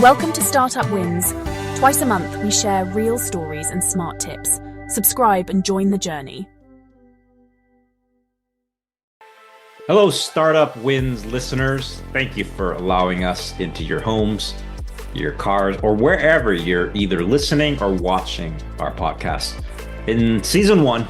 Welcome to Startup Wins. Twice a month, we share real stories and smart tips. Subscribe and join the journey. Hello, Startup Wins listeners. Thank you for allowing us into your homes, your cars, or wherever you're either listening or watching our podcast. In season 1,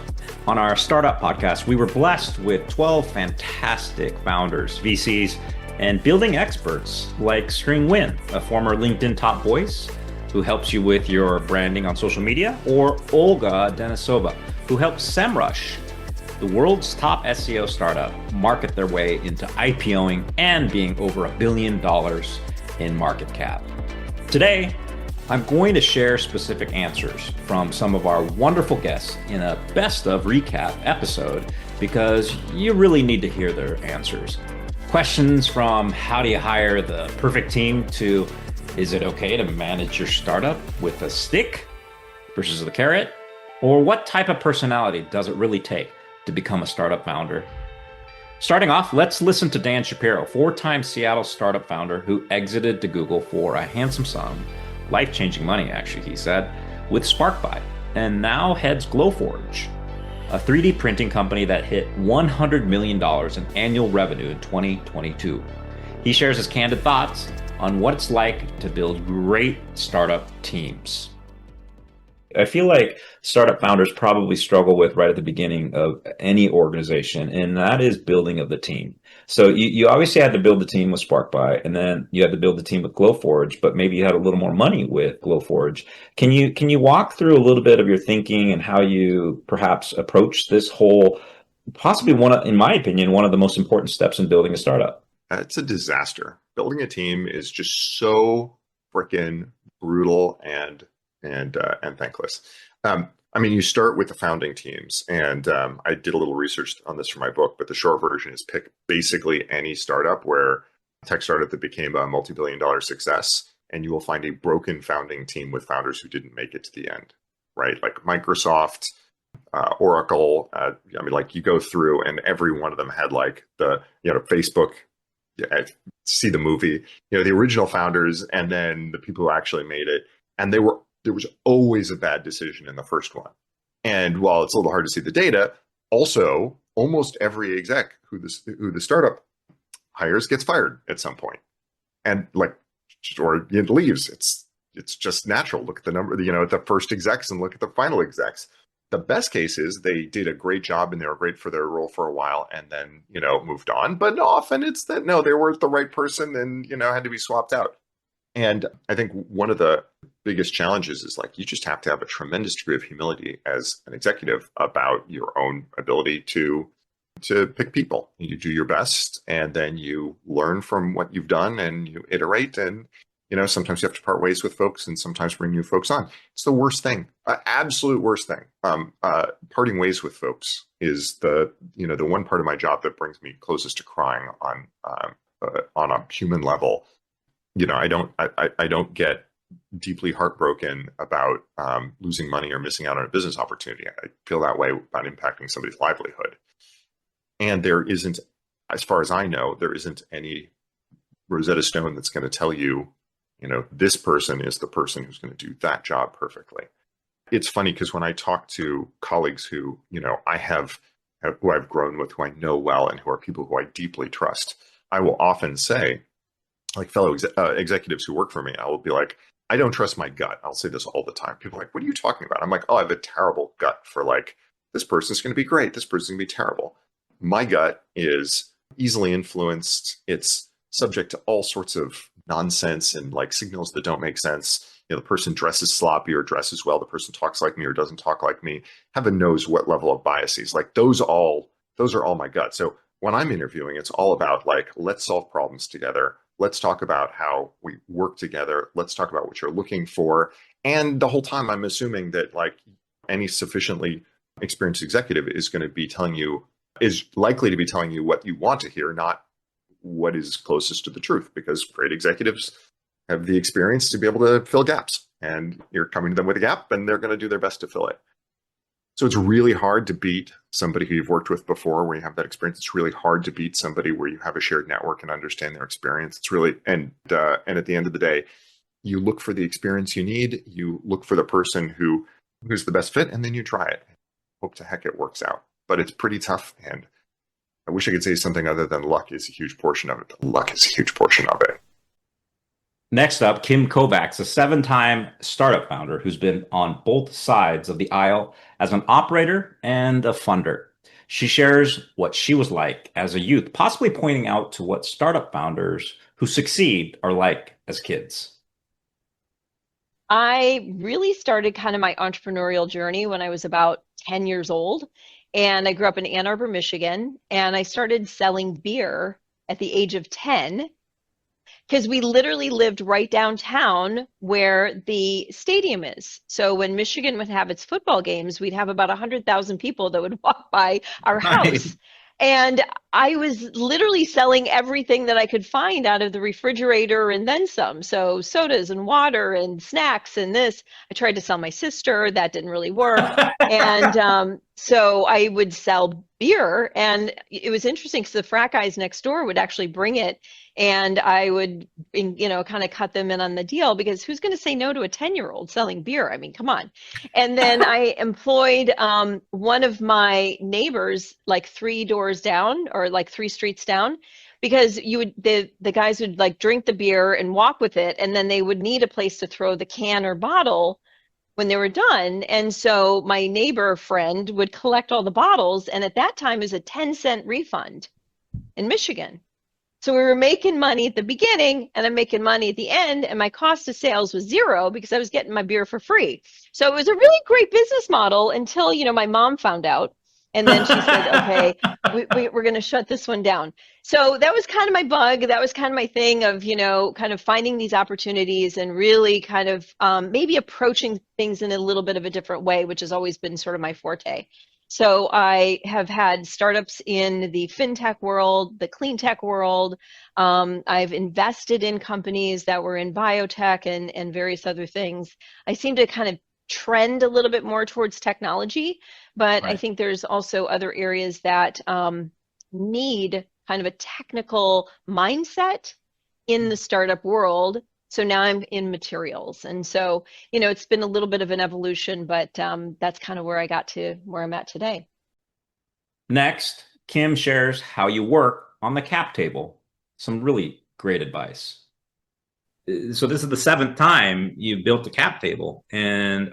on our startup podcast, we were blessed with 12 fantastic founders, VCs, and building experts like String Win, a former LinkedIn top voice who helps you with your branding on social media, or Olga Denisova, who helps SEMrush, the world's top SEO startup, market their way into IPOing and being over $1 billion in market cap. Today, I'm going to share specific answers from some of our wonderful guests in a best of recap episode because you really need to hear their answers. Questions from how do you hire the perfect team to is it okay to manage your startup with a stick versus the carrot? Or what type of personality does it really take to become a startup founder? Starting off, let's listen to Dan Shapiro, 4-time Seattle startup founder who exited to Google for a handsome sum, life-changing money actually, he said, with SparkBuy, and now heads Glowforge, a 3D printing company that hit $100 million in annual revenue in 2022. He shares his candid thoughts on what it's like to build great startup teams. I feel like startup founders probably struggle with right at the beginning of any organization, and that is building of the team. So you obviously had to build the team with SparkBuy, and then you had to build the team with Glowforge, but maybe you had a little more money with Glowforge. Can you walk through a little bit of your thinking and how you perhaps approach this whole, possibly in my opinion, one of the most important steps in building a startup? It's a disaster. Building a team is just so freaking brutal and thankless. You start with the founding teams, and I did a little research on this for my book, but the short version is pick basically any startup tech startup that became a multi-billion-dollar success, and you will find a broken founding team with founders who didn't make it to the end, right? Like Microsoft, Oracle, you go through and every one of them had Facebook, see the movie, the original founders, and then the people who actually made it. And there was always a bad decision in the first one. And while it's a little hard to see the data, also almost every exec who the startup hires gets fired at some point, and or it leaves. It's just natural. Look at the number, at the first execs and look at the final execs. The best case is they did a great job and they were great for their role for a while and then moved on. But often it's that no, they weren't the right person and had to be swapped out. And I think one of the biggest challenges is you just have to have a tremendous degree of humility as an executive about your own ability to pick people. You do your best and then you learn from what you've done and you iterate, and sometimes you have to part ways with folks and sometimes bring new folks on. It's the worst thing, absolute worst thing. Parting ways with folks is the one part of my job that brings me closest to crying on a human level. I don't get deeply heartbroken about losing money or missing out on a business opportunity. I feel that way about impacting somebody's livelihood. And there isn't, as far as I know, there isn't any Rosetta Stone that's going to tell you, this person is the person who's going to do that job perfectly. It's funny because when I talk to colleagues who, who I've grown with, who I know well, and who are people who I deeply trust, I will often say, fellow executives who work for me, I will be like, I don't trust my gut. I'll say this all the time. People are like, what are you talking about? I'm like, oh, I have a terrible gut for this person's going to be great. This person's going to be terrible. My gut is easily influenced. It's subject to all sorts of nonsense and signals that don't make sense. The person dresses sloppy or dresses well. The person talks like me or doesn't talk like me. Heaven knows what level of biases. Those are all my gut. So when I'm interviewing, it's all about let's solve problems together. Let's talk about how we work together. Let's talk about what you're looking for. And the whole time I'm assuming that any sufficiently experienced executive is likely to be telling you what you want to hear, not what is closest to the truth, because great executives have the experience to be able to fill gaps, and you're coming to them with a gap and they're going to do their best to fill it. So it's really hard to beat somebody who you've worked with before, where you have that experience. It's really hard to beat somebody where you have a shared network and understand their experience. It's really, and at the end of the day, you look for the experience you need, you look for the person who's the best fit, and then you try it. Hope to heck it works out. But it's pretty tough, and I wish I could say something other than luck is a huge portion of it. But luck is a huge portion of it. Next up, Kim Kovacs, a 7-time startup founder who's been on both sides of the aisle as an operator and a funder. She shares what she was like as a youth, possibly pointing out to what startup founders who succeed are like as kids. I really started kind of my entrepreneurial journey when I was about 10 years old. And I grew up in Ann Arbor, Michigan, and I started selling beer at the age of 10 because we literally lived right downtown where the stadium is. So when Michigan would have its football games, we'd have about 100,000 people that would walk by our house. And I was literally selling everything that I could find out of the refrigerator and then some. So sodas and water and snacks and this. I tried to sell my sister. That didn't really work. And so I would sell beer. And it was interesting because the frat guys next door would actually bring it. And I would, kind of cut them in on the deal because who's going to say no to a 10-year-old selling beer? I mean, come on. And then I employed one of my neighbors like 3 doors down or like 3 streets down because the guys would like drink the beer and walk with it. And then they would need a place to throw the can or bottle when they were done. And so my neighbor friend would collect all the bottles. And at that time, it was a 10-cent refund in Michigan. So we were making money at the beginning and I'm making money at the end, and my cost of sales was 0 because I was getting my beer for free. So it was a really great business model until, my mom found out. And then she said, okay, we're going to shut this one down. So that was kind of my bug. That was kind of my thing of, kind of finding these opportunities and really kind of maybe approaching things in a little bit of a different way, which has always been sort of my forte. So I have had startups in the fintech world, the clean tech world. I've invested in companies that were in biotech and various other things. I seem to kind of trend a little bit more towards technology, but right. I think there's also other areas that need kind of a technical mindset in the startup world. So now I'm in materials. And so, it's been a little bit of an evolution, but that's kind of where I got to where I'm at today. Next, Kim shares how you work on the cap table. Some really great advice. So this is the 7th time you've built a cap table, and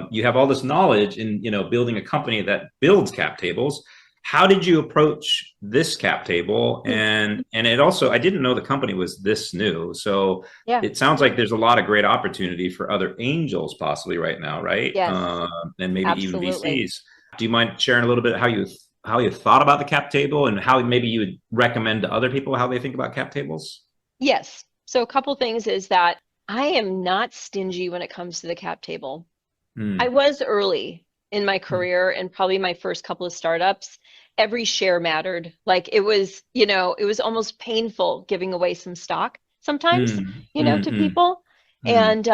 you have all this knowledge in, building a company that builds cap tables. How did you approach this cap table? And it also, I didn't know the company was this new. So yeah. It sounds like there's a lot of great opportunity for other angels possibly right now, right? Yes. And maybe Absolutely. Even VCs. Do you mind sharing a little bit how you thought about the cap table and how maybe you would recommend to other people how they think about cap tables? Yes. So a couple things is that I am not stingy when it comes to the cap table. I was early in my career and probably my first couple of startups. Every share mattered. Like it was almost painful giving away some stock sometimes, to people. And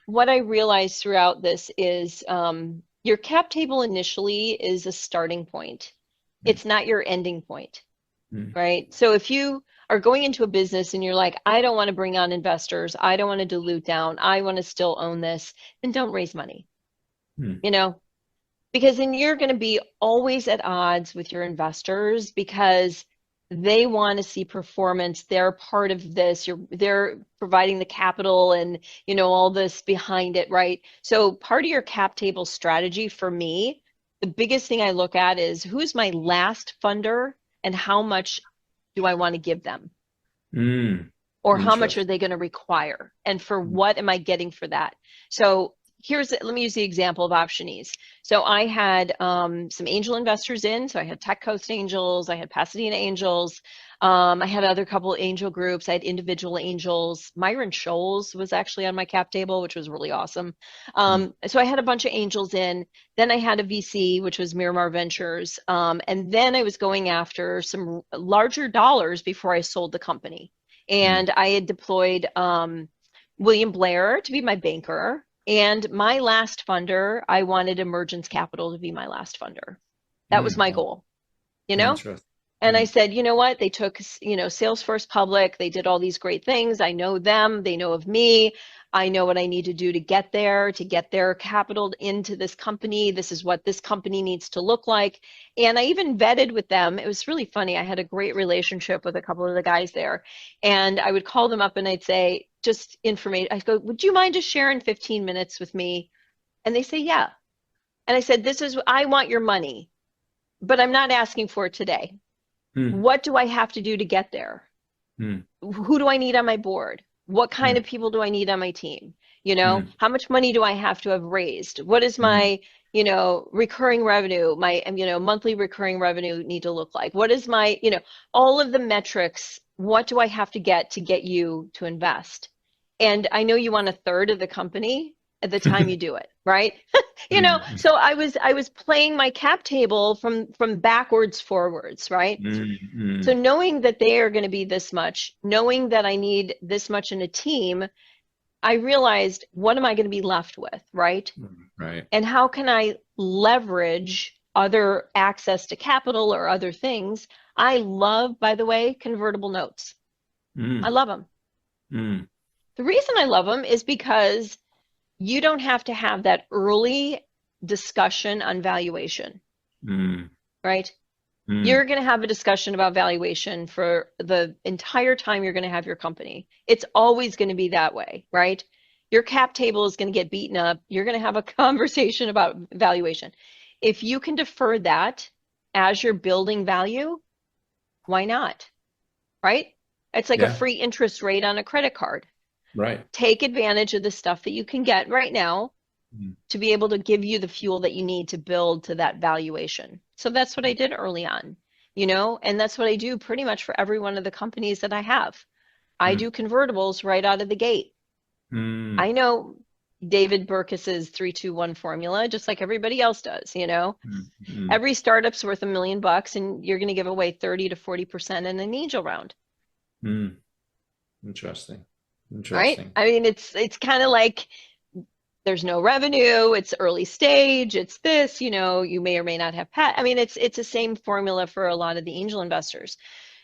what I realized throughout this is your cap table initially is a starting point. It's not your ending point, right? So if you are going into a business and you're like, I don't want to bring on investors, I don't want to dilute down, I want to still own this, then don't raise money, because then you're going to be always at odds with your investors because they want to see performance. They're part of this. They're providing the capital and, all this behind it, right? So part of your cap table strategy for me, the biggest thing I look at is who's my last funder and how much do I want to give them? Or how much are they going to require? And for what am I getting for that? So let me use the example of Optionees. So I had some angel investors in. So I had Tech Coast Angels, I had Pasadena Angels, I had other couple angel groups, I had individual angels. Myron Scholes was actually on my cap table, which was really awesome. So I had a bunch of angels in. Then I had a VC, which was Miramar Ventures. And then I was going after some larger dollars before I sold the company. And I had deployed William Blair to be my banker. And my last funder, I wanted Emergence Capital to be my last funder. That was my goal, And I said, you know what? They took, Salesforce public. They did all these great things. I know them. They know of me. I know what I need to do to get their capital into this company. This is what this company needs to look like. And I even vetted with them. It was really funny. I had a great relationship with a couple of the guys there. And I would call them up and I'd say, just information. I go, would you mind just sharing 15 minutes with me? And they say, yeah. And I said, I want your money, but I'm not asking for it today. What do I have to do to get there? Who do I need on my board? What kind of people do I need on my team? How much money do I have to have raised? What is my, recurring revenue, my, monthly recurring revenue need to look like? What is my, all of the metrics, what do I have to get you to invest? And I know you want a third of the company at the time you do it, right? So I was playing my cap table from backwards forwards, right? So knowing that they are going to be this much, knowing that I need this much in a team, I realized, what am I going to be left with, right? Right. And how can I leverage other access to capital or other things? I love, by the way, convertible notes. I love them. The reason I love them is because you don't have to have that early discussion on valuation, right? You're going to have a discussion about valuation for the entire time you're going to have your company. It's always going to be that way, right? Your cap table is going to get beaten up. You're going to have a conversation about valuation. If you can defer that as you're building value, why not, right? It's like a free interest rate on a credit card. Right. Take advantage of the stuff that you can get right now to be able to give you the fuel that you need to build to that valuation. So that's what I did early on, and that's what I do pretty much for every one of the companies that I have. I do convertibles right out of the gate. I know David Burkus's 3-2-1 formula, just like everybody else does, Every startup's worth $1 million and you're going to give away 30 to 40% in an angel round. Interesting. Right? I mean, it's kind of like there's no revenue, it's early stage, it's this, you may or may not have I mean, it's the same formula for a lot of the angel investors.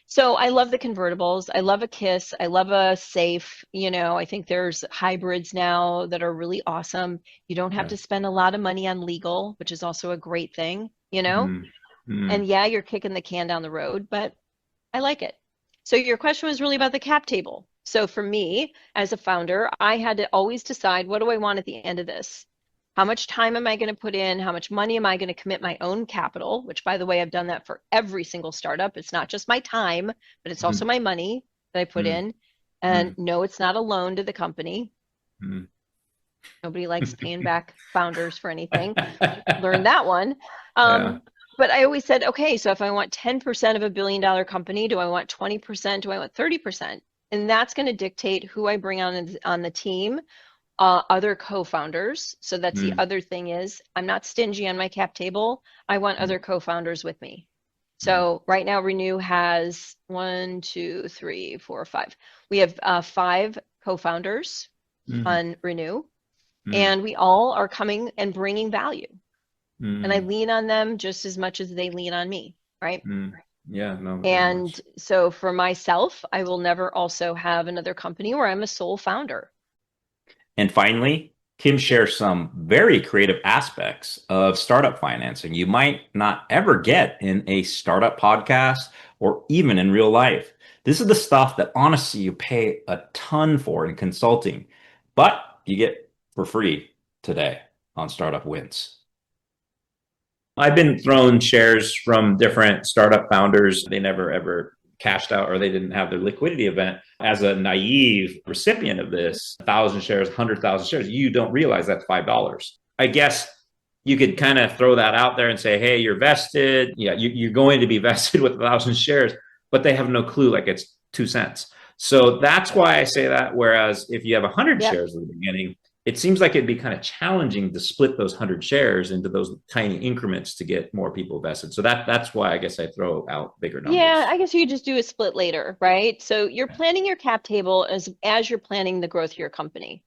So I love the convertibles. I love a KISS. I love a SAFE. I think there's hybrids now that are really awesome. You don't have to spend a lot of money on legal, which is also a great thing, And yeah, you're kicking the can down the road, but I like it. So your question was really about the cap table. So for me, as a founder, I had to always decide, what do I want at the end of this? How much time am I going to put in? How much money am I going to commit my own capital? Which, by the way, I've done that for every single startup. It's not just my time, but it's also my money that I put in. And no, it's not a loan to the company. Nobody likes paying back founders for anything. Learn that one. But I always said, okay, so if I want 10% of $1 billion company, do I want 20%? Do I want 30%? And that's going to dictate who I bring on the team, other co-founders. So that's the other thing is I'm not stingy on my cap table. I want other co-founders with me. So right now Renew has 1, 2, 3, 4, 5. We have 5 co-founders on Renew, and we all are coming and bringing value. And I lean on them just as much as they lean on me, right? Yeah, no. And so for myself, I will never also have another company where I'm a sole founder. And finally, Kim shares some very creative aspects of startup financing you might not ever get in a startup podcast or even in real life. This is the stuff that honestly you pay a ton for in consulting, but you get for free today on Startup Wins. I've been thrown shares from different startup founders. They never ever cashed out or they didn't have their liquidity event. As a naive recipient of this, 1,000 shares, 100,000 shares, you don't realize that's $5. I guess you could kind of throw that out there and say, hey, you're vested. Yeah, you're going to be vested with 1,000 shares, but they have no clue, like it's 2 cents. So that's why I say that. Whereas if you have 100 shares at the beginning, it seems like it'd be kind of challenging to split those 100 shares into those tiny increments to get more people vested. So that's why I guess I throw out bigger numbers. Yeah, I guess you just do a split later, right? So you're planning your cap table as you're planning the growth of your company.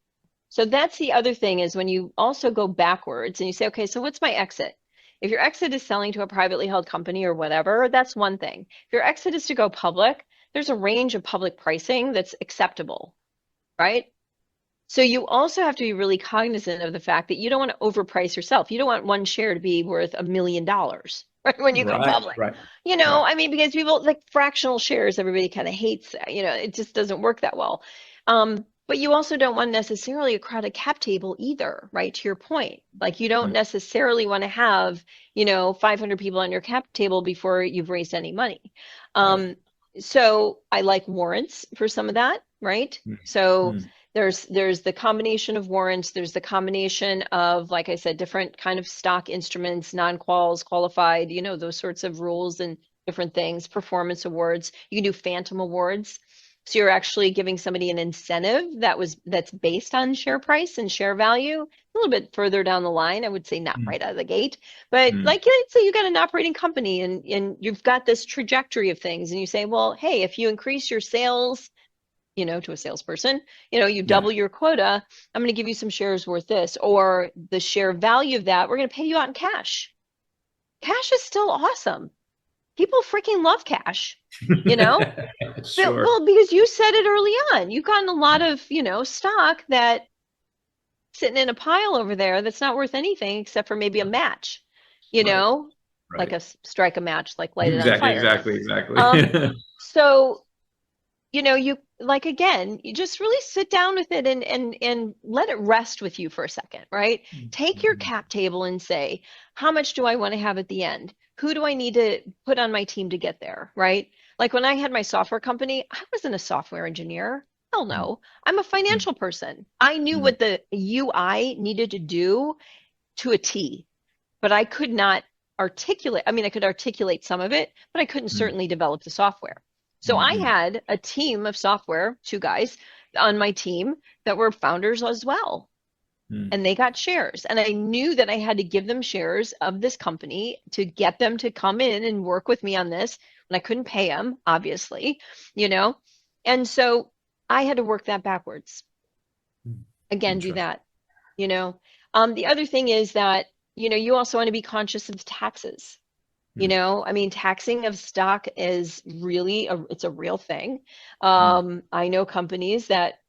So that's the other thing is when you also go backwards and you say, okay, so what's my exit? If your exit is selling to a privately held company or whatever, that's one thing. If your exit is to go public, there's a range of public pricing that's acceptable, right? So you also have to be really cognizant of the fact that you don't want to overprice yourself. You don't want one share to be worth $1 million, right? When you go public, Right. I mean, because people like fractional shares, everybody kind of hates that, it just doesn't work that well. But you also don't want necessarily a crowded cap table either, right? To your point, like you don't necessarily want to have, 500 people on your cap table before you've raised any money. Right. So I like warrants for some of that, right? So there's the combination of warrants, there's the combination of, like I said, different kind of stock instruments, non-quals, qualified, those sorts of rules and different things, performance awards. You can do phantom awards. So you're actually giving somebody an incentive that's based on share price and share value. A little bit further down the line, I would say not right out of the gate, but like let's say you got an operating company and you've got this trajectory of things, and you say, well, hey, if you increase your sales, to a salesperson, you double your quota, I'm going to give you some shares worth this, or the share value of that, we're going to pay you out in cash. Cash is still awesome. People freaking love cash, Sure. Well, because you said it early on, you've gotten a lot of, stock that sitting in a pile over there that's not worth anything except for maybe a match, Right. like a strike a match, like light it on fire. Exactly. So, you like, again, you just really sit down with it and let it rest with you for a second, right? Take your cap table and say, how much do I want to have at the end? Who do I need to put on my team to get there, right? Like when I had my software company, I wasn't a software engineer. Hell no. I'm a financial person. I knew what the UI needed to do to a T, but I could not articulate. I mean, I could articulate some of it, but I couldn't certainly develop the software. So I had a team of software, 2 guys on my team that were founders as well. And they got shares. And I knew that I had to give them shares of this company to get them to come in and work with me on this. And I couldn't pay them, obviously, And so I had to work that backwards. Again, do that, The other thing is that, you also want to be conscious of taxes. I mean, taxing of stock is really, it's a real thing. I know companies that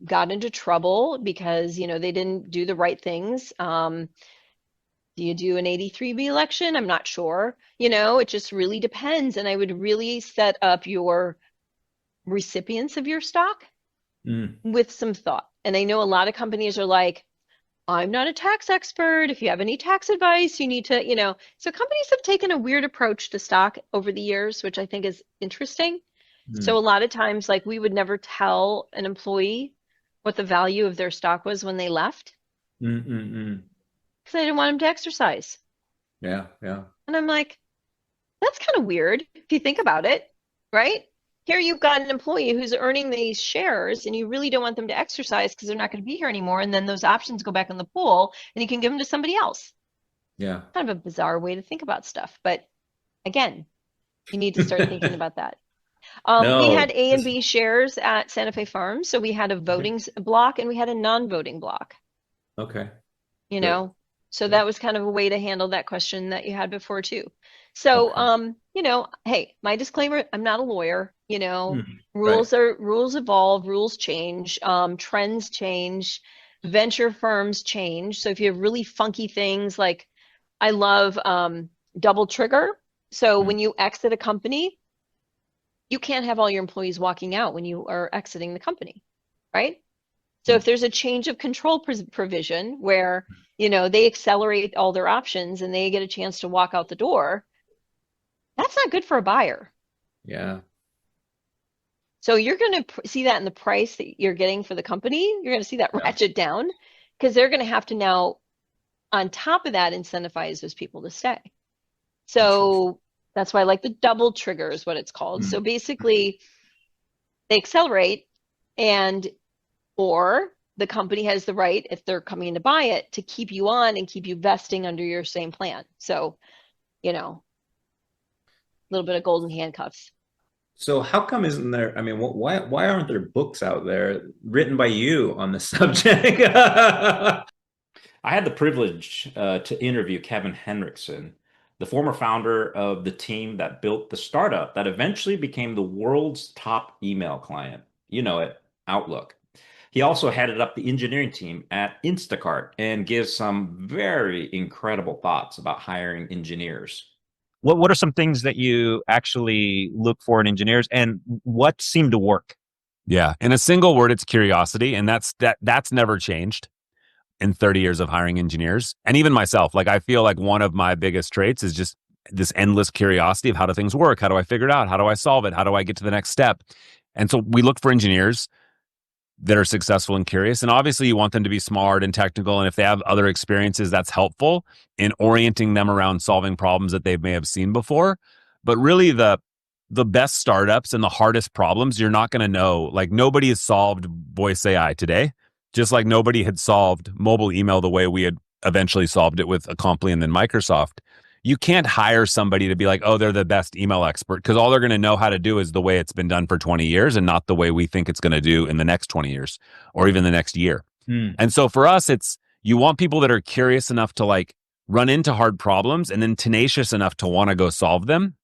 got into trouble because, they didn't do the right things. Do you do an 83B election? I'm not sure. It just really depends. And I would really set up your recipients of your stock with some thought. And I know a lot of companies are like, I'm not a tax expert. If you have any tax advice, you need to, So companies have taken a weird approach to stock over the years, which I think is interesting. So a lot of times, like, we would never tell an employee what the value of their stock was when they left, because I didn't want them to exercise. Yeah. And I'm like, that's kind of weird if you think about it, right? Here you've got an employee who's earning these shares and you really don't want them to exercise because they're not going to be here anymore. And then those options go back in the pool and you can give them to somebody else. Yeah. Kind of a bizarre way to think about stuff. But again, you need to start thinking about that. We had A and B shares at Santa Fe Farms. So we had a voting block and we had a non-voting block. Okay. So that was kind of a way to handle that question that you had before too. So, hey, my disclaimer, I'm not a lawyer, rules evolve, rules change, trends change, venture firms change. So if you have really funky things, like I love double trigger. So when you exit a company, you can't have all your employees walking out when you are exiting the company, right? So if there's a change of control provision where, they accelerate all their options and they get a chance to walk out the door, that's not good for a buyer. Yeah. So you're going to see that in the price that you're getting for the company. You're going to see that ratchet down because they're going to have to now, on top of that, incentivize those people to stay. So that's why I like the double trigger is what it's called. So basically they accelerate or the company has the right, if they're coming in to buy it, to keep you on and keep you vesting under your same plan. So, a little bit of golden handcuffs. So how come isn't there, I mean, why aren't there books out there written by you on the subject? I had the privilege to interview Kevin Henrikson, the former founder of the team that built the startup that eventually became the world's top email client. You know it, Outlook. He also headed up the engineering team at Instacart and gives some very incredible thoughts about hiring engineers. What are some things that you actually look for in engineers, and what seemed to work? Yeah. In a single word, it's curiosity. And that's never changed in 30 years of hiring engineers. And even myself, like I feel like one of my biggest traits is just this endless curiosity of how do things work? How do I figure it out? How do I solve it? How do I get to the next step? And so we look for engineers that are successful and curious. And obviously you want them to be smart and technical. And if they have other experiences, that's helpful in orienting them around solving problems that they may have seen before. But really the best startups and the hardest problems, you're not going to know. Like nobody has solved voice AI today, just like nobody had solved mobile email the way we had eventually solved it with Acompli and then Microsoft. You can't hire somebody to be like, oh, they're the best email expert, because all they're going to know how to do is the way it's been done for 20 years and not the way we think it's going to do in the next 20 years or even the next year. And so for us, it's you want people that are curious enough to like run into hard problems and then tenacious enough to want to go solve them.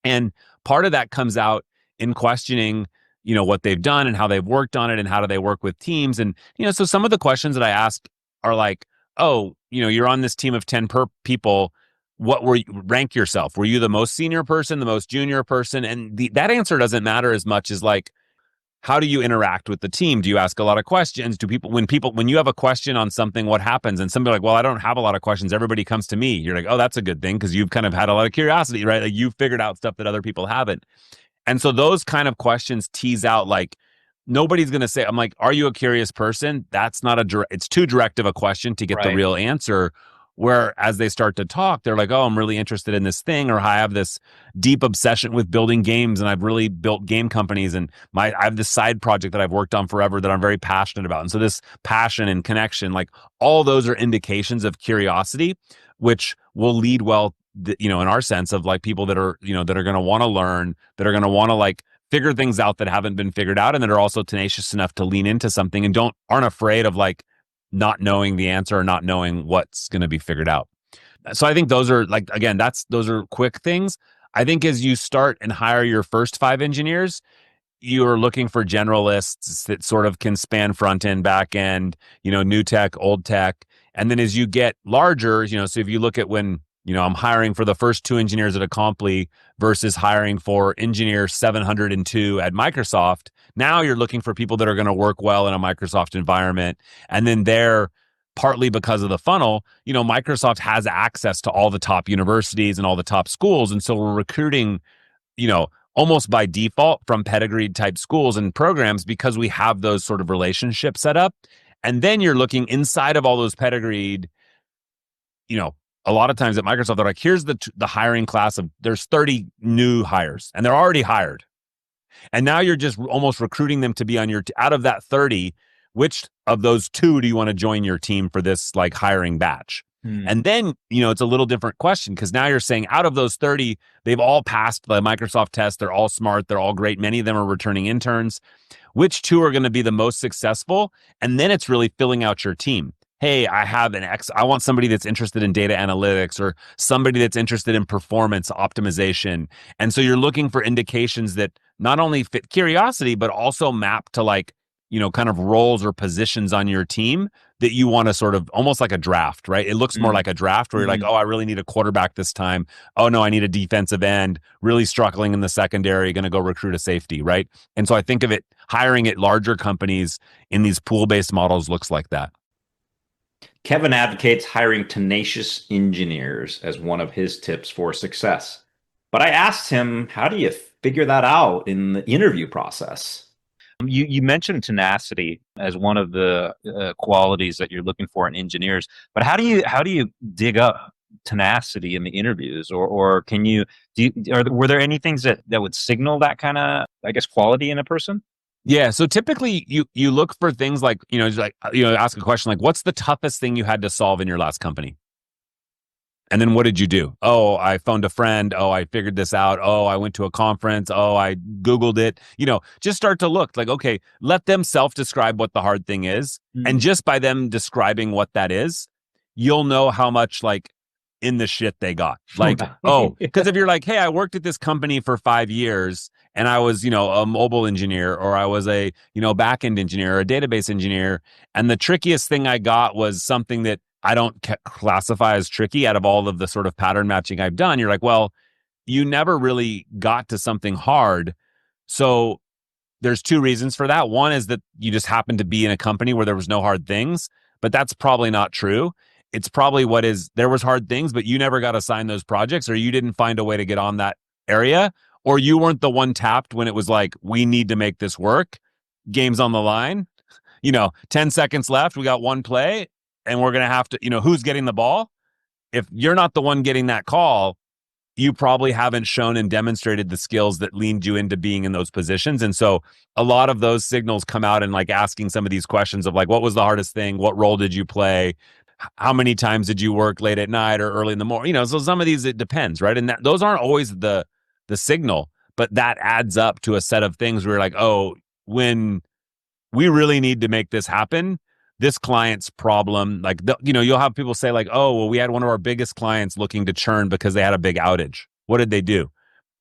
And part of that comes out in questioning, what they've done and how they've worked on it and how do they work with teams. And, so some of the questions that I ask are like, oh, you're on this team of 10 people. What were you, rank yourself? Were you the most senior person, the most junior person? And that answer doesn't matter as much as like, how do you interact with the team? Do you ask a lot of questions? When you have a question on something, what happens? And somebody like, well, I don't have a lot of questions. Everybody comes to me. You're like, oh, that's a good thing because you've kind of had a lot of curiosity, right? Like you've figured out stuff that other people haven't. And so those kind of questions tease out like, nobody's going to say, I'm like, are you a curious person? That's not it's too direct of a question to get the real answer. Where as they start to talk, they're like, oh, I'm really interested in this thing, or I have this deep obsession with building games and I've really built game companies and I have this side project that I've worked on forever that I'm very passionate about. And so this passion and connection, like all those are indications of curiosity, which will lead well, in our sense of like people that are, that are going to want to learn, that are going to want to like figure things out that haven't been figured out, and that are also tenacious enough to lean into something and aren't afraid of like not knowing the answer or not knowing what's going to be figured out. So I think those are like, again, those are quick things. I think as you start and hire your first 5 engineers, you're looking for generalists that sort of can span front end, back end, new tech, old tech. And then as you get larger, so if you look at when, I'm hiring for the first 2 engineers at Acompli versus hiring for engineer 702 at Microsoft, now you're looking for people that are going to work well in a Microsoft environment. And then they're partly because of the funnel, Microsoft has access to all the top universities and all the top schools. And so we're recruiting, almost by default from pedigreed type schools and programs because we have those sort of relationships set up. And then you're looking inside of all those pedigreed, a lot of times at Microsoft, they're like, here's the hiring class of, there's 30 new hires and they're already hired. And now you're just almost recruiting them to be on out of that 30, which of those 2 do you want to join your team for this like hiring batch? And then, it's a little different question because now you're saying out of those 30, they've all passed the Microsoft test. They're all smart. They're all great. Many of them are returning interns. Which 2 are going to be the most successful? And then it's really filling out your team. Hey, I have I want somebody that's interested in data analytics or somebody that's interested in performance optimization. And so you're looking for indications that not only fit curiosity, but also map to like, kind of roles or positions on your team that you want to sort of almost like a draft, right? It looks more like a draft where you're like, oh, I really need a quarterback this time. Oh no, I need a defensive end, really struggling in the secondary, going to go recruit a safety, right? And so I think of it, hiring at larger companies in these pool-based models looks like that. Kevin advocates hiring tenacious engineers as one of his tips for success. But I asked him, how do you figure that out in the interview process? You mentioned tenacity as one of the qualities that you're looking for in engineers, but how do you dig up tenacity in the interviews, or can were there any things that would signal that kind of, I guess, quality in a person? Yeah. So typically you look for things like, ask a question like, what's the toughest thing you had to solve in your last company? And then what did you do? Oh, I phoned a friend. Oh, I figured this out. Oh, I went to a conference. Oh, I Googled it. Just start to look like, okay, let them self-describe what the hard thing is. And just by them describing what that is, you'll know how much like in the shit they got. Like, oh, because if you're like, hey, I worked at this company for 5 years and I was, a mobile engineer, or I was a, backend engineer or a database engineer. And the trickiest thing I got was something that I don't classify as tricky out of all of the sort of pattern matching I've done. You're like, well, you never really got to something hard. So there's 2 reasons for that. One is that you just happened to be in a company where there was no hard things, but that's probably not true. It's probably there was hard things, but you never got assigned those projects, or you didn't find a way to get on that area, or you weren't the one tapped when it was like, we need to make this work. Game's on the line. 10 seconds left. We got 1 play and we're going to have to, who's getting the ball? If you're not the one getting that call, you probably haven't shown and demonstrated the skills that leaned you into being in those positions. And so a lot of those signals come out in like asking some of these questions of like, what was the hardest thing? What role did you play? How many times did you work late at night or early in the morning? So some of these, it depends, right? And those aren't always the signal, but that adds up to a set of things where you're like, oh, when we really need to make this happen, this client's problem, like, you'll have people say like, oh, well, we had one of our biggest clients looking to churn because they had a big outage. What did they do?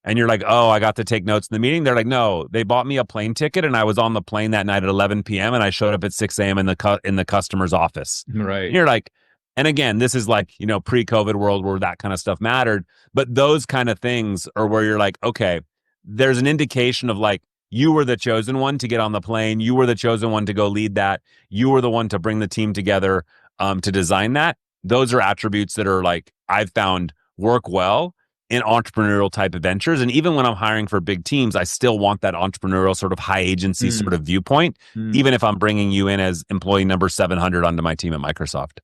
And you're like, oh, I got to take notes in the meeting. They're like, no, they bought me a plane ticket and I was on the plane that night at 11 p.m. and I showed up at 6 a.m. in the customer's office. Right. And you're like, and again, this is like, pre-COVID world where that kind of stuff mattered. But those kind of things are where you're like, okay, there's an indication of like, you were the chosen one to get on the plane. You were the chosen one to go lead that. You were the one to bring the team together to design that. Those are attributes that are like, I've found work well in entrepreneurial type of ventures. And even when I'm hiring for big teams, I still want that entrepreneurial sort of high agency sort of viewpoint, even if I'm bringing you in as employee number 700 onto my team at Microsoft.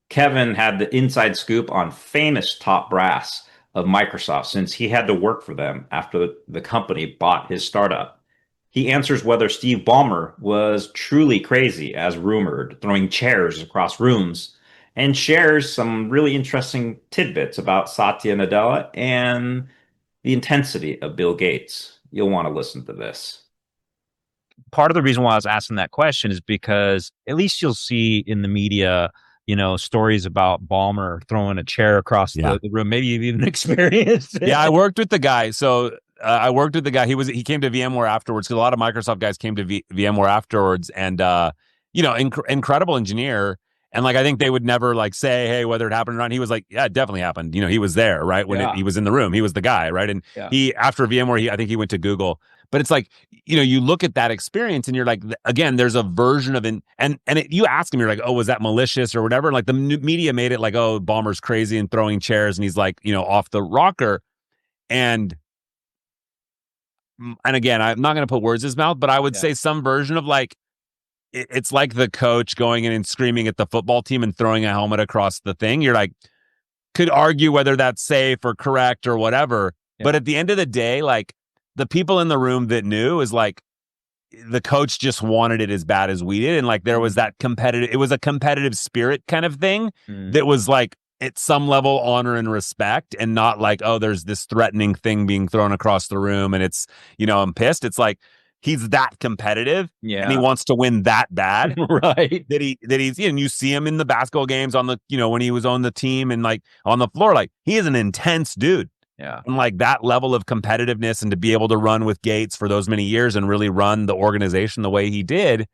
Kevin had the inside scoop on famous top brass of Microsoft since he had to work for them after the company bought his startup. He answers whether Steve Ballmer was truly crazy, as rumored, throwing chairs across rooms, and shares some really interesting tidbits about Satya Nadella and the intensity of Bill Gates. You'll want to listen to this. Part of the reason why I was asking that question is because at least you'll see in the media, stories about Ballmer throwing a chair across the room. Maybe you've even experienced it. Yeah, I worked with the guy. So I worked with the guy. He came to VMware afterwards, because a lot of Microsoft guys came to VMware afterwards, and incredible engineer. And like, I think they would never like say, hey, whether it happened or not. He was like, yeah, it definitely happened. He was there, right? When he was in the room, he was the guy, right? And he, after VMware, I think he went to Google. But it's like, you look at that experience and you're like, again, there's a version of you ask him, you're like, oh, was that malicious or whatever? And like the media made it like, oh, Ballmer's crazy and throwing chairs and he's like, off the rocker. And again, I'm not going to put words in his mouth, but I would say some version of like, it's like the coach going in and screaming at the football team and throwing a helmet across the thing. You're like, could argue whether that's safe or correct or whatever. Yeah. But at the end of the day, like, the people in the room that knew is like, the coach just wanted it as bad as we did. And like, there was that it was a competitive spirit kind of thing that was like, at some level, honor and respect, and not like, oh, there's this threatening thing being thrown across the room and it's, I'm pissed. It's like, he's that competitive and he wants to win that bad. Right. That he's, and you see him in the basketball games on the, when he was on the team and like on the floor, like he is an intense dude. Yeah. And like that level of competitiveness, and to be able to run with Gates for those many years and really run the organization the way he did.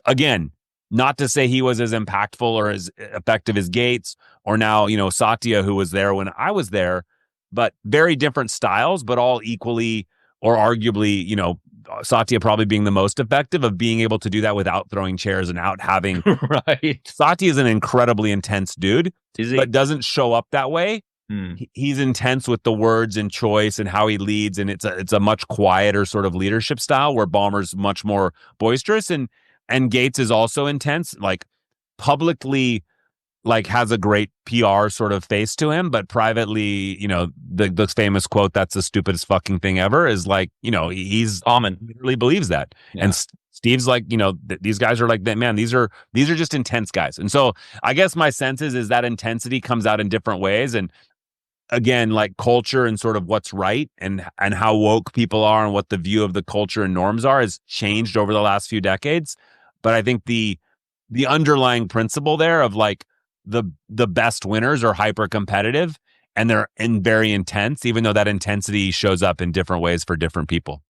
Again, not to say he was as impactful or as effective as Gates or now, Satya, who was there when I was there, but very different styles, but all equally or arguably, Satya probably being the most effective of being able to do that without throwing chairs and out having. Right. Satya is an incredibly intense dude, but doesn't show up that way. He's intense with the words and choice and how he leads, and it's a much quieter sort of leadership style, where Ballmer's much more boisterous, and Gates is also intense, like publicly, like has a great PR sort of face to him, but privately, the famous quote, "That's the stupidest fucking thing ever," is like, he's common, literally believes that, and Steve's like, these guys are like that, man. These are just intense guys, and so I guess my sense is that intensity comes out in different ways, and again, like culture and sort of what's right and how woke people are and what the view of the culture and norms are has changed over the last few decades. But I think the underlying principle there of like the best winners are hyper competitive and they're very intense, even though that intensity shows up in different ways for different people.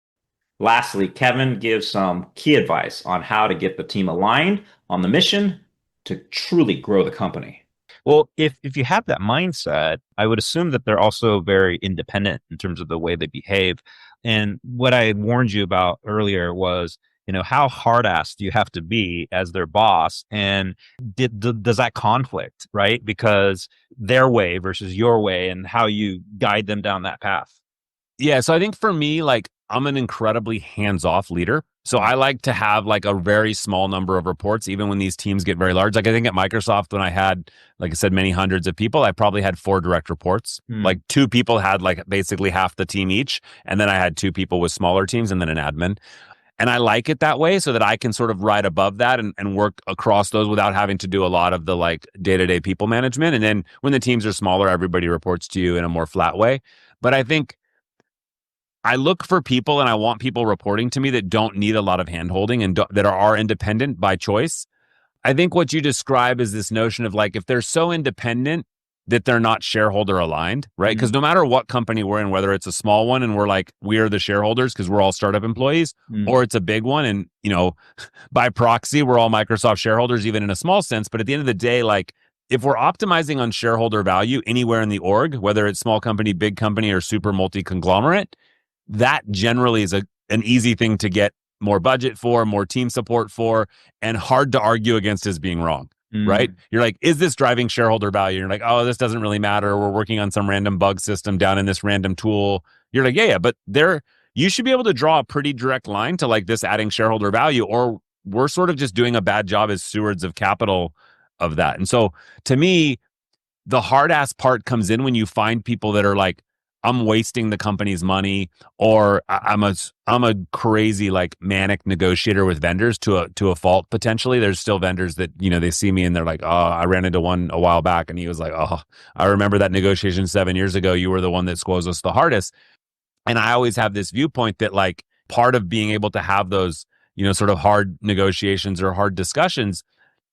Lastly, Kevin gives some key advice on how to get the team aligned on the mission to truly grow the company. Well, if you have that mindset, I would assume that they're also very independent in terms of the way they behave. And what I warned you about earlier was, how hard-ass do you have to be as their boss? And does that conflict, right? Because their way versus your way and how you guide them down that path. Yeah. So I think for me, like, I'm an incredibly hands-off leader. So I like to have like a very small number of reports, even when these teams get very large. Like I think at Microsoft, when I had, like I said, many hundreds of people, I probably had 4 direct reports. Like 2 people had like basically half the team each. And then I had 2 people with smaller teams and then an admin. And I like it that way so that I can sort of ride above that and work across those without having to do a lot of the like day-to-day people management. And then when the teams are smaller, everybody reports to you in a more flat way. But I think I look for people and I want people reporting to me that don't need a lot of handholding and that are independent by choice. I think what you describe is this notion of like, if they're so independent that they're not shareholder aligned, right? Because no matter what company we're in, whether it's a small one and we're like, we are the shareholders because we're all startup employees, or it's a big one and, by proxy, we're all Microsoft shareholders, even in a small sense. But at the end of the day, like, if we're optimizing on shareholder value anywhere in the org, whether it's small company, big company, or super multi-conglomerate, that generally is an easy thing to get more budget for, more team support for, and hard to argue against as being wrong, right? You're like, is this driving shareholder value? You're like, oh, this doesn't really matter. We're working on some random bug system down in this random tool. You're like, yeah, but you should be able to draw a pretty direct line to like this adding shareholder value, or we're sort of just doing a bad job as stewards of capital of that. And so to me, the hard ass part comes in when you find people that are like, I'm wasting the company's money, or I'm a crazy like manic negotiator with vendors to a fault potentially. There's still vendors that they see me and they're like, oh, I ran into one a while back and he was like, oh, I remember that negotiation 7 years ago. You were the one that squoze us the hardest. And I always have this viewpoint that like part of being able to have those sort of hard negotiations or hard discussions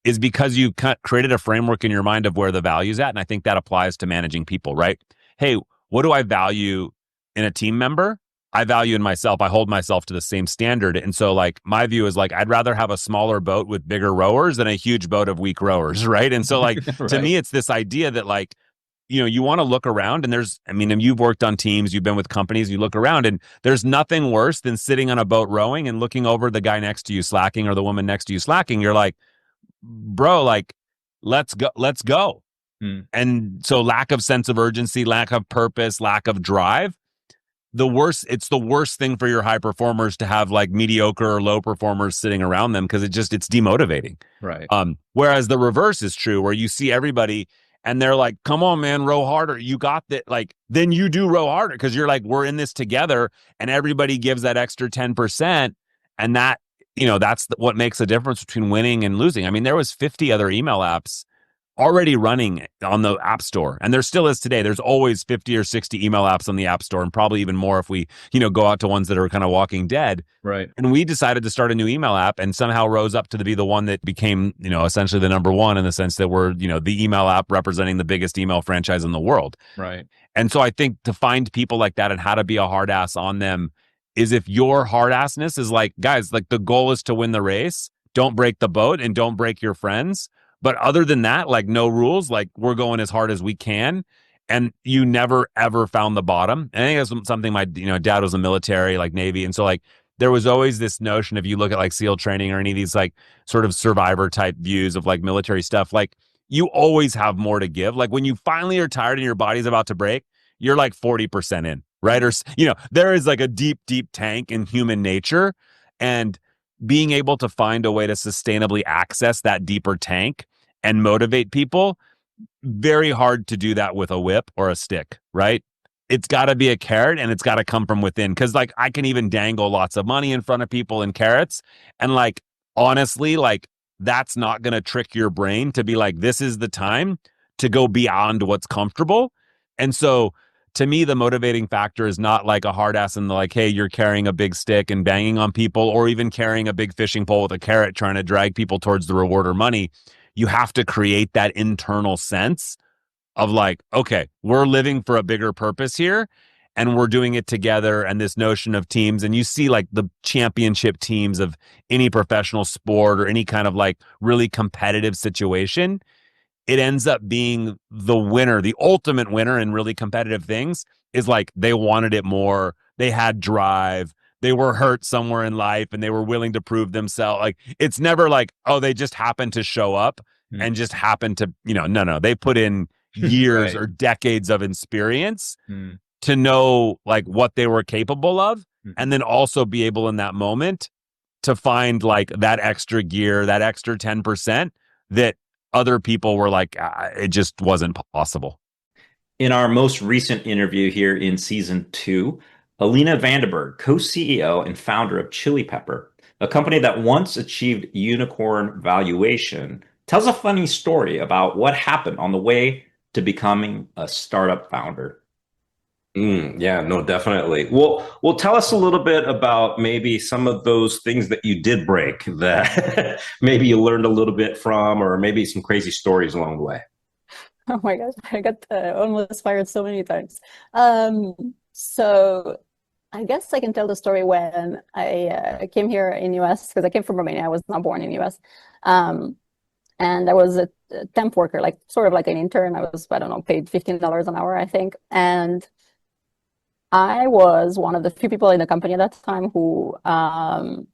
is because you created a framework in your mind of where the value's at, and I think that applies to managing people, right? Hey, what do I value in a team member? I value in myself. I hold myself to the same standard. And so like my view is like, I'd rather have a smaller boat with bigger rowers than a huge boat of weak rowers. Right. And so like, Right. To me, it's this idea that like, you want to look around and you've worked on teams, you've been with companies, you look around and there's nothing worse than sitting on a boat rowing and looking over the guy next to you slacking or the woman next to you slacking. You're like, bro, like, let's go. And so lack of sense of urgency, lack of purpose, lack of drive, it's the worst thing for your high performers to have like mediocre or low performers sitting around them because it's demotivating. Right. Whereas the reverse is true where you see everybody and they're like, come on, man, row harder. You got that. Like, then you do row harder because you're like, we're in this together and everybody gives that extra 10%. And that, that's what makes the difference between winning and losing. I mean, there was 50 other email apps already running on the App Store. And there still is today. There's always 50 or 60 email apps on the App Store and probably even more if we, go out to ones that are kind of walking dead. Right. And we decided to start a new email app and somehow rose up to be the one that became, essentially the number one in the sense that we're, the email app representing the biggest email franchise in the world. Right. And so I think to find people like that and how to be a hard ass on them is if your hard assness is like, guys, like the goal is to win the race, don't break the boat and don't break your friends. But other than that, like no rules, like we're going as hard as we can. And you never, ever found the bottom. And I think that's something my, dad was in the military, like Navy. And so like there was always this notion if you look at like SEAL training or any of these like sort of survivor type views of like military stuff, like you always have more to give. Like when you finally are tired and your body's about to break, you're like 40% in, right? Or, there is like a deep, deep tank in human nature. And being able to find a way to sustainably access that deeper tank and motivate people, very hard to do that with a whip or a stick, right? It's got to be a carrot and it's got to come from within. Cause like I can even dangle lots of money in front of people and carrots. And like, honestly, like that's not going to trick your brain to be like, this is the time to go beyond what's comfortable. And so to me, the motivating factor is not like a hard ass and like, hey, you're carrying a big stick and banging on people or even carrying a big fishing pole with a carrot trying to drag people towards the reward or money. you have to create that internal sense of like, okay, we're living for a bigger purpose here and we're doing it together. And this notion of teams, and you see like the championship teams of any professional sport or any kind of like really competitive situation, it ends up being the winner, the ultimate winner in really competitive things is like they wanted it more. They had drive. They were hurt somewhere in life and they were willing to prove themselves. Like it's never like, oh, they just happened to show up and just happened to, no, they put in years Right. or decades of experience to know like what they were capable of and then also be able in that moment to find like that extra gear, that extra 10% that other people were like, it just wasn't possible. In our most recent interview here in season 2, Alina Vandenberghe, co-CEO and founder of Chili Pepper, a company that once achieved unicorn valuation, tells a funny story about what happened on the way to becoming a startup founder. Yeah, no, definitely. Well, tell us a little bit about maybe some of those things that you did break that maybe you learned a little bit from, or maybe some crazy stories along the way. Oh my gosh, I got almost fired so many times. So I guess I can tell the story when I came here in US, because I came from Romania. I was not born in US. And I was a temp worker, like sort of like an intern. I was, I don't know, paid $15 an hour, I think. And I was one of the few people in the company at that time who had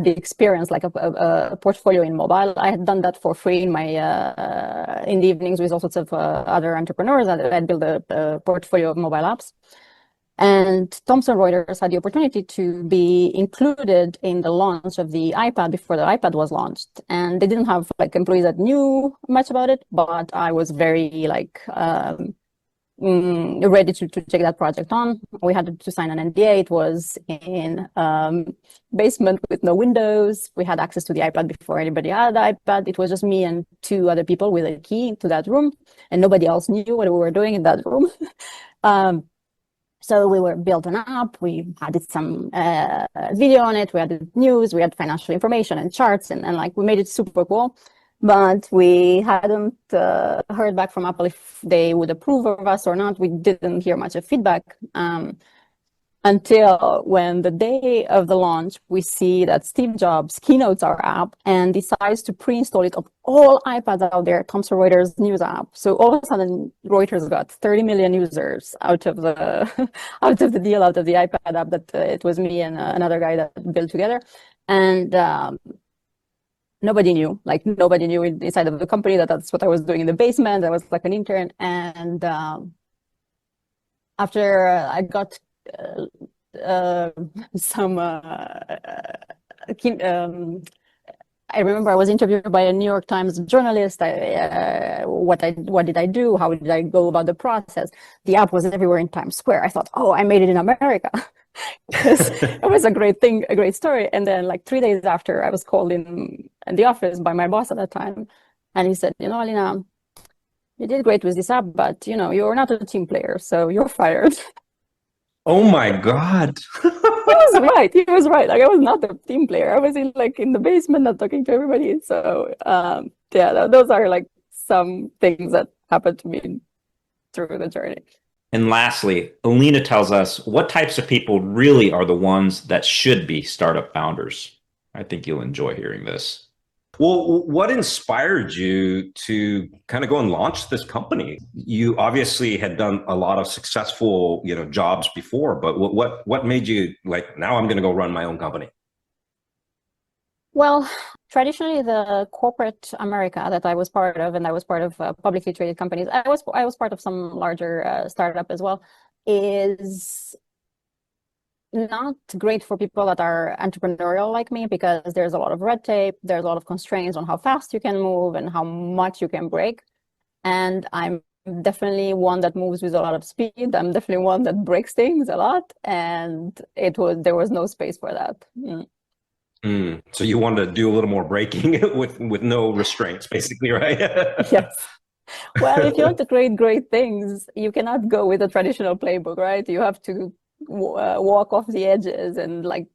the experience, like a portfolio in mobile. I had done that for free in my in the evenings with all sorts of other entrepreneurs. I'd built a portfolio of mobile apps. And Thomson Reuters had the opportunity to be included in the launch of the iPad before the iPad was launched. And they didn't have like employees that knew much about it, but I was very like ready to take that project on. We had to sign an NDA. It was in basement with no windows. We had access to the iPad before anybody had the iPad. It was just me and 2 other people with a key to that room, and nobody else knew what we were doing in that room. So we built an app. We added some video on it. We added news. We had financial information and charts, and like we made it super cool. But we hadn't heard back from Apple if they would approve of us or not. We didn't hear much of feedback until when the day of the launch, we see that Steve Jobs keynotes our app and decides to pre-install it of all iPads out there, Thomson Reuters news app. So all of a sudden, Reuters got 30 million users out of the out of the deal, out of the iPad app that it was me and another guy that built together. And nobody knew inside of the company that that's what I was doing in the basement. I was like an intern. And after I got some I remember I was interviewed by a New York Times journalist. What did I do? How did I go about the process? The app was everywhere in Times Square. I thought, oh, I made it in America. It was a great thing, a great story. And then like 3 days after, I was called in the office by my boss at that time. And he said, Alina, you did great with this app, but you're not a team player, so you're fired. Oh my God. He was right. Like I was not a team player. I was in the basement, not talking to everybody. So those are like some things that happened to me through the journey. And lastly, Alina tells us what types of people really are the ones that should be startup founders. I think you'll enjoy hearing this. Well, what inspired you to kind of go and launch this company? You obviously had done a lot of successful, jobs before, but what made you like, now I'm going to go run my own company? Well, traditionally, the corporate America that I was part of, and I was part of publicly traded companies, I was part of some larger startup as well, is not great for people that are entrepreneurial like me, because there's a lot of red tape, there's a lot of constraints on how fast you can move and how much you can break. And I'm definitely one that moves with a lot of speed. I'm definitely one that breaks things a lot, and there was no space for that. So you wanted to do a little more breaking with no restraints, basically, right? Yes. Well, if you want to create great things, you cannot go with a traditional playbook, right? You have to walk off the edges and like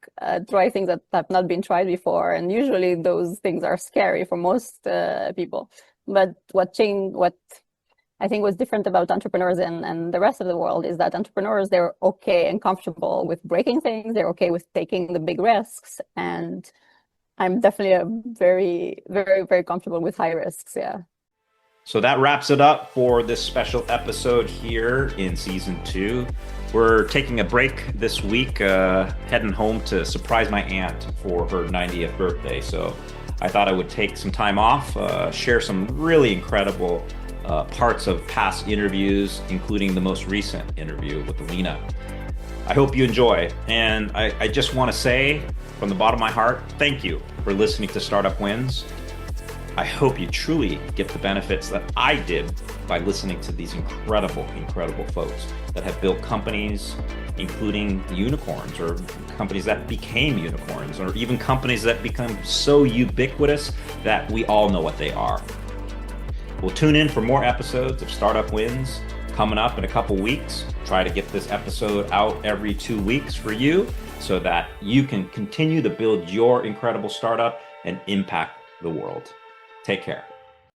try things that have not been tried before. And usually those things are scary for most people. But what I think was different about entrepreneurs and the rest of the world is that entrepreneurs, they're okay and comfortable with breaking things. They're okay with taking the big risks. And I'm definitely very, very, very comfortable with high risks. Yeah. So that wraps it up for this special episode here in season 2. We're taking a break this week, heading home to surprise my aunt for her 90th birthday. So I thought I would take some time off, share some really incredible parts of past interviews, including the most recent interview with Alina. I hope you enjoy. And I just want to say from the bottom of my heart, thank you for listening to Startup Wins. I hope you truly get the benefits that I did by listening to these incredible, incredible folks that have built companies, including unicorns or companies that became unicorns, or even companies that become so ubiquitous that we all know what they are. We'll tune in for more episodes of Startup Wins coming up in a couple weeks. Try to get this episode out every 2 weeks for you so that you can continue to build your incredible startup and impact the world. Take care.